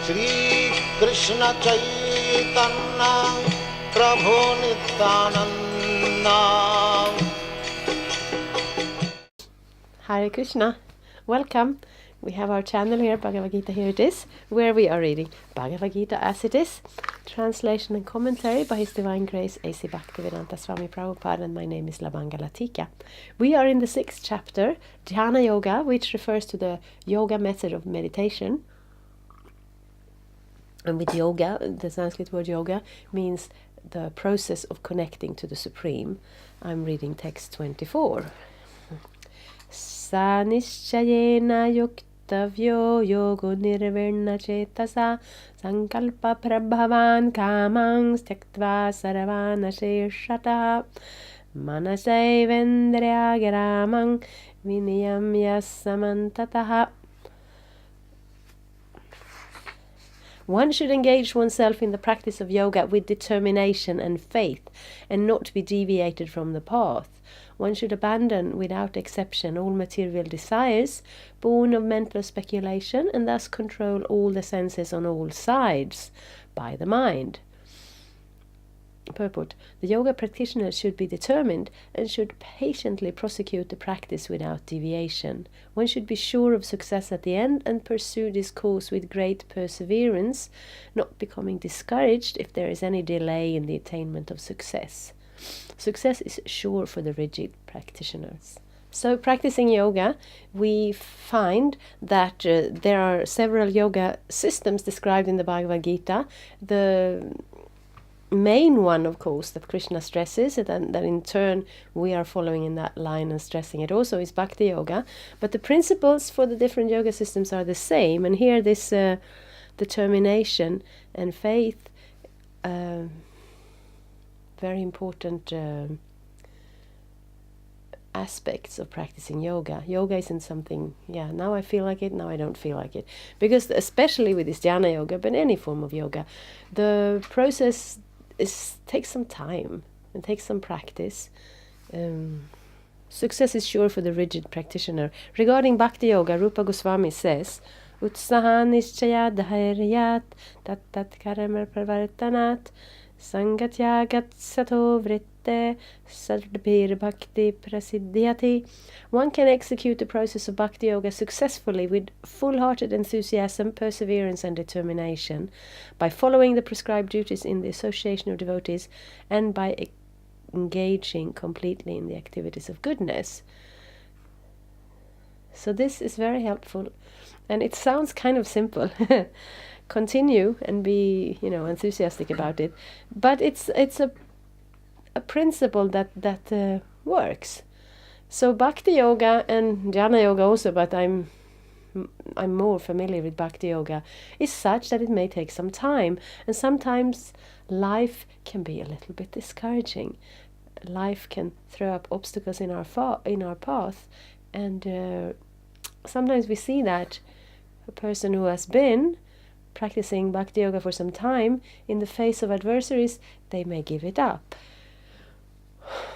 Krsna Chaitanya Prabhu Nityananda. Hare Krishna, welcome. We have our channel here, Bhagavad-gita, here it is, where we are reading Bhagavad-gita as it is, translation and commentary by His Divine Grace A.C. Bhaktivedanta Swami Prabhupada, and my name is Labanga Latika. We are in the 6th chapter, Dhyana Yoga, which refers to the yoga method of meditation. And with yoga, the Sanskrit word yoga means the process of connecting to the Supreme. I'm reading text 24. Sa nischayena yuktavyo yogo nirvirna chetasa sankalpa prabhavan kamang styaktva saravana sheshata manasayvendryagamang viniyam yasamantataha. One should engage oneself in the practice of yoga with determination and faith, and not be deviated from the path. One should abandon, without exception, all material desires, born of mental speculation, and thus control all the senses on all sides by the mind. Purport: the yoga practitioner should be determined and should patiently prosecute the practice without deviation. One should be sure of success at the end and pursue this course with great perseverance, not becoming discouraged if there is any delay in the attainment of success. Success is sure for the rigid practitioners. So, practicing yoga, we find that there are several yoga systems described in the Bhagavad-gita. The main one, of course, that Krishna stresses, and that in turn we are following in that line and stressing it also, is Bhakti Yoga. But the principles for the different yoga systems are the same. And here this determination and faith, very important aspects of practicing yoga. Yoga isn't something, now I feel like it, now I don't feel like it. Because especially with this Dhyana Yoga, but any form of yoga, the process takes some time and takes some practice. Success is sure for the rigid practitioner. Regarding Bhakti Yoga, Rupa Goswami says, Utsaha nischaya dharyat tat karma pravartanat sangatyagat sato vritte sadbhir bhakti prasiddhyati. One can execute the process of Bhakti Yoga successfully with full-hearted enthusiasm, perseverance and determination, by following the prescribed duties in the association of devotees, and by engaging completely in the activities of goodness. So this is very helpful, and it sounds kind of simple. Continue and be, enthusiastic about it. But it's a principle that works. So Bhakti Yoga and Jnana Yoga also, but I'm more familiar with Bhakti Yoga, is such that it may take some time, and sometimes life can be a little bit discouraging. Life can throw up obstacles in our path, and sometimes we see that a person who has been practicing Bhakti Yoga for some time, in the face of adversaries, they may give it up.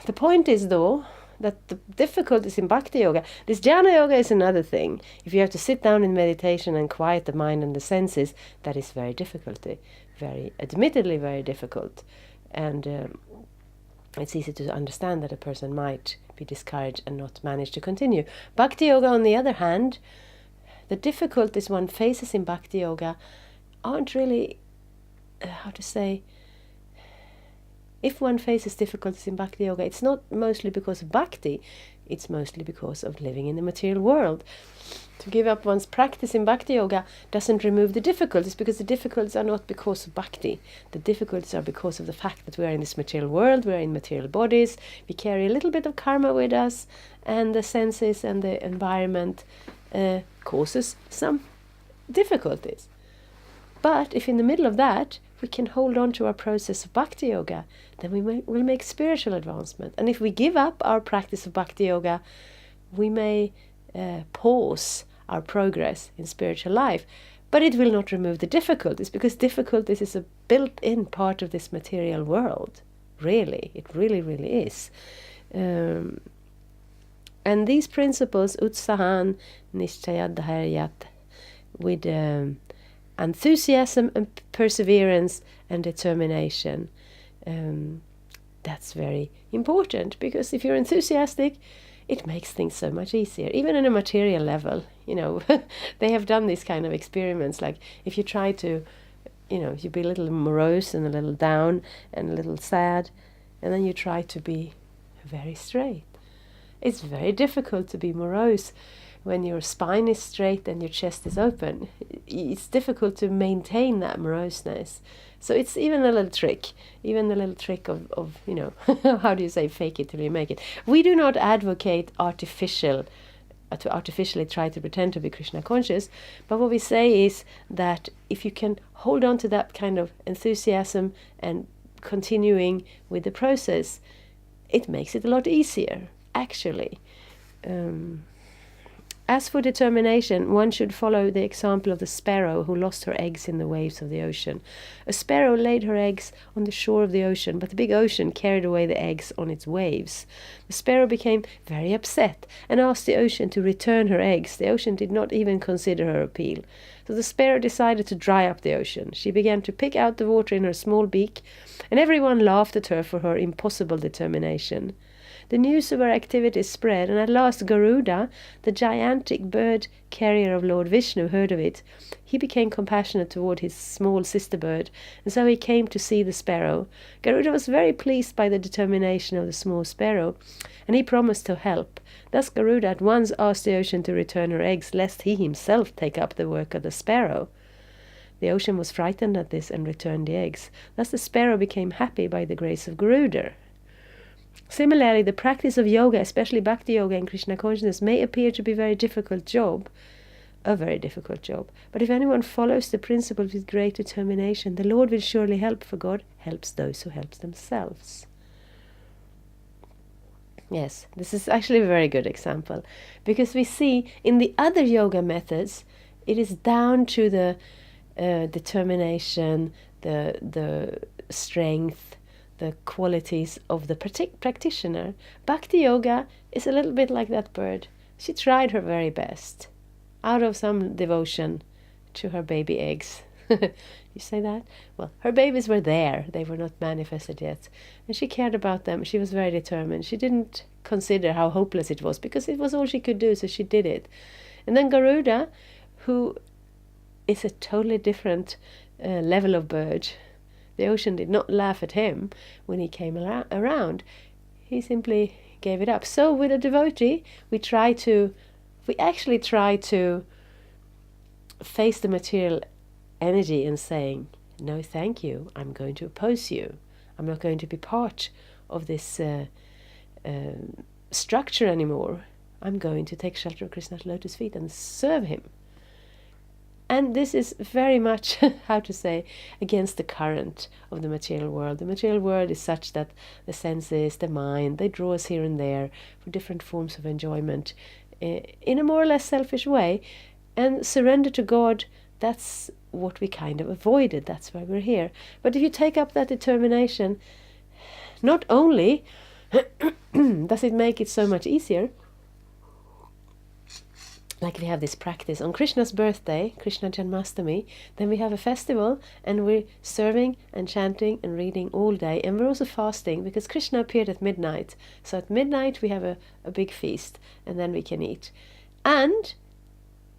The point is, though, that the difficulties in Bhakti Yoga, this Jnana Yoga is another thing. If you have to sit down in meditation and quiet the mind and the senses, that is admittedly very difficult. And it's easy to understand that a person might be discouraged and not manage to continue. Bhakti Yoga, on the other hand, the difficulties one faces in Bhakti Yoga aren't really, if one faces difficulties in Bhakti Yoga, it's not mostly because of Bhakti, it's mostly because of living in the material world. To give up one's practice in Bhakti Yoga doesn't remove the difficulties, because the difficulties are not because of Bhakti. The difficulties are because of the fact that we are in this material world, we are in material bodies, we carry a little bit of karma with us, and the senses and the environment causes some difficulties. But if in the middle of that we can hold on to our process of Bhakti Yoga, then we'll make spiritual advancement. And if we give up our practice of Bhakti Yoga, we may pause our progress in spiritual life. But it will not remove the difficulties, because difficulties is a built-in part of this material world. Really, it really, really is. And these principles, utsahan, nishchaya dharyat, with enthusiasm and perseverance and determination. That's very important, because if you're enthusiastic, it makes things so much easier, even on a material level. They have done these kind of experiments, like if you try to, you be a little morose and a little down and a little sad, and then you try to be very straight. It's very difficult to be morose when your spine is straight and your chest is open. It's difficult to maintain that moroseness. So it's even a little trick of how do you say, fake it till you make it. We do not advocate to artificially try to pretend to be Krishna conscious, but what we say is that if you can hold on to that kind of enthusiasm and continuing with the process, it makes it a lot easier, actually. As for determination, one should follow the example of the sparrow who lost her eggs in the waves of the ocean. A sparrow laid her eggs on the shore of the ocean, but the big ocean carried away the eggs on its waves. The sparrow became very upset and asked the ocean to return her eggs. The ocean did not even consider her appeal. So the sparrow decided to dry up the ocean. She began to pick out the water in her small beak, and everyone laughed at her for her impossible determination. The news of her activities spread, and at last Garuda, the gigantic bird carrier of Lord Vishnu, heard of it. He became compassionate toward his small sister bird, and so he came to see the sparrow. Garuda was very pleased by the determination of the small sparrow, and he promised to help. Thus Garuda at once asked the ocean to return her eggs, lest he himself take up the work of the sparrow. The ocean was frightened at this and returned the eggs. Thus the sparrow became happy by the grace of Garuda. Similarly, the practice of yoga, especially Bhakti Yoga and Krishna consciousness, may appear to be a very difficult job. But if anyone follows the principles with great determination, the Lord will surely help, for God helps those who help themselves. Yes, this is actually a very good example, because we see in the other yoga methods, it is down to the determination, the strength, the qualities of the practitioner. Bhakti Yoga is a little bit like that bird. She tried her very best out of some devotion to her baby eggs. You say that? Well, her babies were there. They were not manifested yet. And she cared about them. She was very determined. She didn't consider how hopeless it was, because it was all she could do, so she did it. And then Garuda, who is a totally different level of bird. The ocean did not laugh at him when he came around. He simply gave it up. So with a devotee, we actually try to face the material energy and saying, no, thank you, I'm going to oppose you. I'm not going to be part of this structure anymore. I'm going to take shelter of Krishna's lotus feet and serve him. And this is very much, against the current of the material world. The material world is such that the senses, the mind, they draw us here and there for different forms of enjoyment in a more or less selfish way. And surrender to God, that's what we kind of avoided. That's why we're here. But if you take up that determination, not only does it make it so much easier, like we have this practice on Krishna's birthday, Krishna Janmashtami, then we have a festival and we're serving and chanting and reading all day, and we're also fasting because Krishna appeared at midnight. So at midnight we have a big feast and then we can eat. And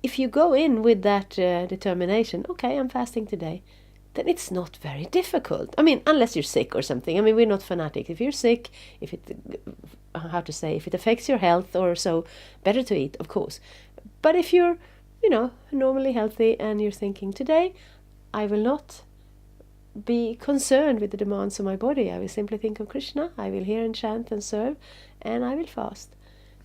if you go in with that determination, okay, I'm fasting today, then it's not very difficult. I mean, unless you're sick or something. I mean, we're not fanatics. If you're sick, if it affects your health or so, better to eat, of course. But if you're, normally healthy and you're thinking, today I will not be concerned with the demands of my body. I will simply think of Krishna. I will hear and chant and serve, and I will fast.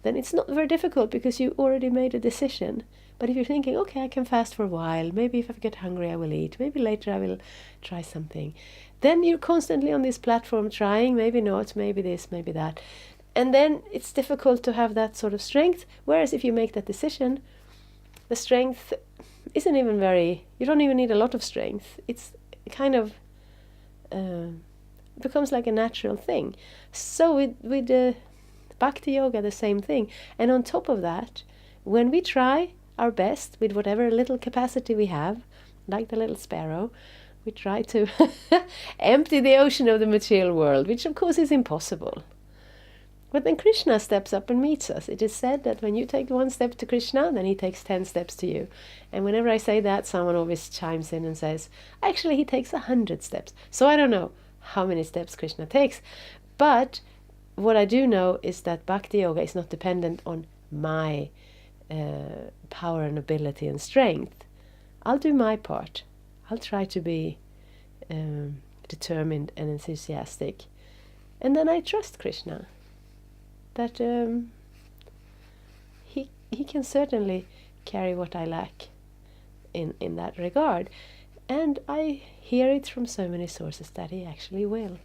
Then it's not very difficult because you already made a decision. But if you're thinking, okay, I can fast for a while, maybe if I get hungry I will eat, maybe later I will try something, then you're constantly on this platform trying, maybe not, maybe this, maybe that. And then it's difficult to have that sort of strength. Whereas if you make that decision, the strength isn't even you don't even need a lot of strength. It's kind of becomes like a natural thing. So with Bhakti Yoga, the same thing. And on top of that, when we try our best with whatever little capacity we have, like the little sparrow. We try to empty the ocean of the material world, which of course is impossible. But then Krishna steps up and meets us. It is said that when you take one step to Krishna, then he takes 10 steps to you. And whenever I say that, someone always chimes in and says, actually, he takes 100 steps. So I don't know how many steps Krishna takes. But what I do know is that Bhakti Yoga is not dependent on my power and ability and strength. I'll do my part. I'll try to be determined and enthusiastic. And then I trust Krishna. That he can certainly carry what I lack in that regard. And I hear it from so many sources that he actually will.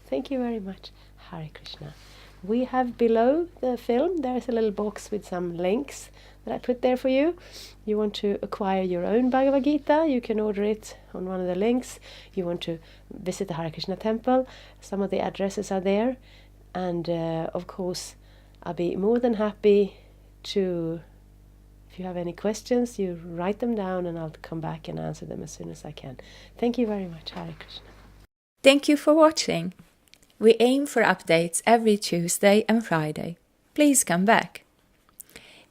Thank you very much. Hare Krishna. We have below the film, there's a little box with some links that I put there for you. You want to acquire your own Bhagavad-gita, you can order it on one of the links. You want to visit the Hare Krishna temple, some of the addresses are there. And of course, I'll be more than happy to, if you have any questions, you write them down and I'll come back and answer them as soon as I can. Thank you very much. Hare Krishna. Thank you for watching. We aim for updates every Tuesday and Friday. Please come back.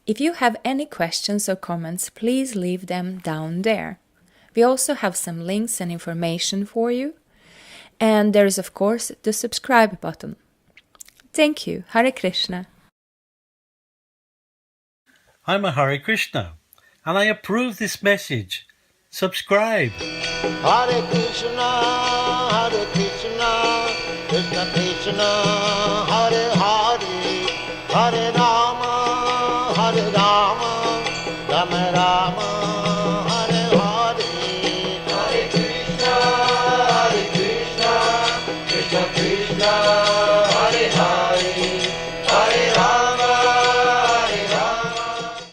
If you have any questions or comments, please leave them down there. We also have some links and information for you. And there is, of course, the subscribe button. Thank you. Hare Krishna. I'm a Hare Krishna, and I approve this message. Subscribe. Hare Krishna, Krishna Krishna,